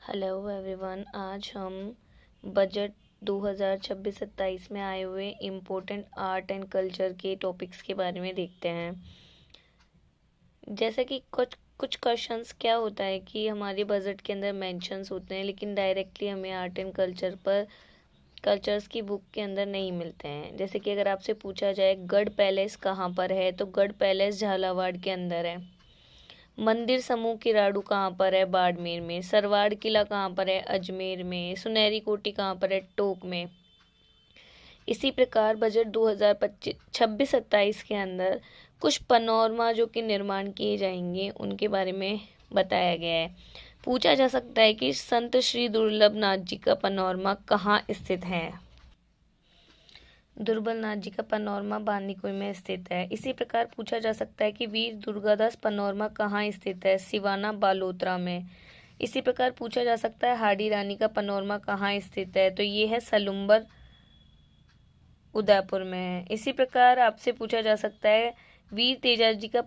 Hello everyone. आज हम budget 2026-27 में आए हुए इम्पोर्टेंट आर्ट एंड कल्चर के टॉपिक्स के बारे में देखते हैं। जैसे कि कुछ कुछ क्वेश्चंस क्या होता है कि हमारे बजट के अंदर मेंशंस होते हैं, लेकिन डायरेक्टली हमें आर्ट एंड कल्चर पर कल्चर्स की बुक के अंदर नहीं मिलते हैं। जैसे कि अगर आपसे पूछा जाए गढ़ पैलेस कहाँ पर है, तो गढ़ पैलेस झालावाड़ के अंदर है। मंदिर समूह किराड़ू कहाँ पर है, बाड़मेर में। सरवाड़ किला कहाँ पर है, अजमेर में। सुनहरी कोठी कहाँ पर है, टोंक में। इसी प्रकार बजट 2026-27 के अंदर कुछ पनोरमा जो कि निर्माण किए जाएंगे उनके बारे में बताया गया है। पूछा जा सकता है कि संत श्री दुर्लभ नाथ जी का पनोरमा कहाँ स्थित है। दुर्बल नाथ जी का पनोरमा बांदीकुई में स्थित है। इसी प्रकार पूछा जा सकता है कि वीर दुर्गादास पनोरमा कहाँ स्थित है, सिवाना बालोतरा में। इसी प्रकार पूछा जा सकता है हाडी रानी का पनोरमा कहाँ स्थित है, तो ये है सलुम्बर उदयपुर में है। इसी प्रकार आपसे पूछा जा सकता है वीर तेजा जी का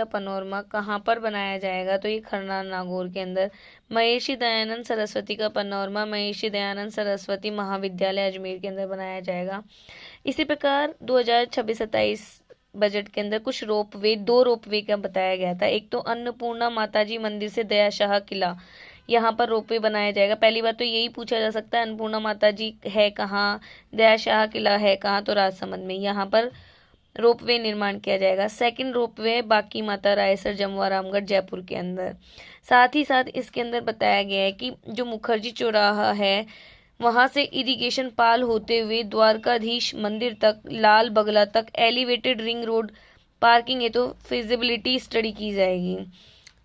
पनोरमा कहाँ पर बनाया जाएगा, तो ये खरना नागौर के अंदर। महर्षि दयानंद सरस्वती का पनोरमा महर्षि दयानंद सरस्वती महाविद्यालय अजमेर के अंदर बनाया जाएगा। इसी प्रकार 2026-27 बजट के अंदर कुछ दो रोपवे का बताया गया था। एक तो अन्नपूर्णा माताजी मंदिर से दयाशाह किला, यहाँ पर रोपवे बनाया जाएगा। पहली बात तो यही पूछा जा सकता है अन्नपूर्णा माता जी है कहाँ, दयाशाह किला है कहाँ, तो राजसमंद में। यहाँ पर रोपवे निर्माण किया जाएगा। सेकंड रोपवे बाकी माता रायसर जमवा रामगढ़ जयपुर के अंदर। साथ ही साथ इसके अंदर बताया गया है कि जो मुखर्जी चौराहा है वहां से इरिगेशन पाल होते हुए द्वारकाधीश मंदिर तक, लाल बगला तक एलिवेटेड रिंग रोड पार्किंग है तो फिजिबिलिटी स्टडी की जाएगी।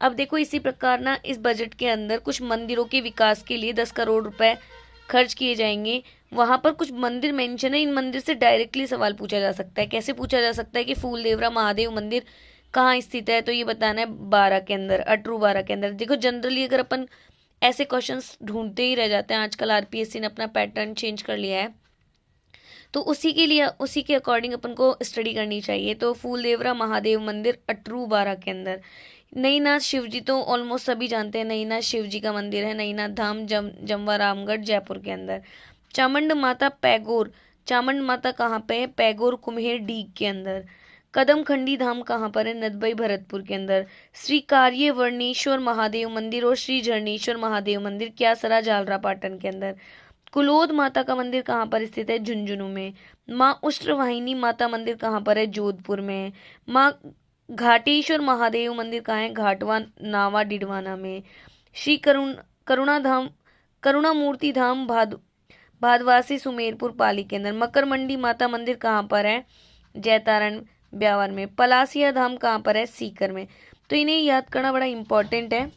अब देखो इसी प्रकार ना इस बजट के अंदर कुछ मंदिरों के विकास के लिए 10 करोड़ रुपए खर्च किए जाएंगे। वहां पर कुछ मंदिर मेंशन है, इन मंदिर से डायरेक्टली सवाल पूछा जा सकता है। कैसे पूछा जा सकता है कि फूल देवरा महादेव मंदिर कहाँ स्थित है, तो ये बताना है 12 के अंदर, अटरू 12 के अंदर। देखो जनरली अगर अपन ऐसे क्वेश्चंस ढूंढते ही रह जाते हैं, आजकल आरपीएससी ने अपना पैटर्न चेंज कर लिया है, तो उसी के अकॉर्डिंग अपन को स्टडी करनी चाहिए। तो फूल देवरा महादेव मंदिर अटरू 12 के अंदर। नईनाथ शिवजी तो ऑलमोस्ट सभी जानते हैं, नईनाथ शिवजी का मंदिर है, नईनाथ धाम जमवा रामगढ़ जयपुर के अंदर। चामुंड माता पैगोर, चामुंड माता कहाँ पे है, पैगोर कुम्हेर डीग के अंदर। कदम खंडी धाम कहाँ पर है, नदबई भरतपुर के अंदर। श्री कार्य वर्णेश्वर महादेव मंदिर और श्री झरनेश्वर महादेव मंदिर क्यासरा झालरा पाटन के अंदर। कुलोद माता का मंदिर कहाँ पर स्थित है, झुंझुनू में। माँ उष्ट्रवाहिनी माता मंदिर कहाँ पर है, जोधपुर में। माँ घाटेश्वर महादेव मंदिर कहाँ है, घाटवा नावा डिडवाना में। श्री करुणा धाम करुणा मूर्ति धाम भादवासी सुमेरपुर पाली के अंदर। मकर मंडी माता मंदिर कहाँ पर है, जैतारण ब्यावर में। पलासिया धाम कहाँ पर है, सीकर में। तो इन्हें याद करना बड़ा इंपॉर्टेंट है।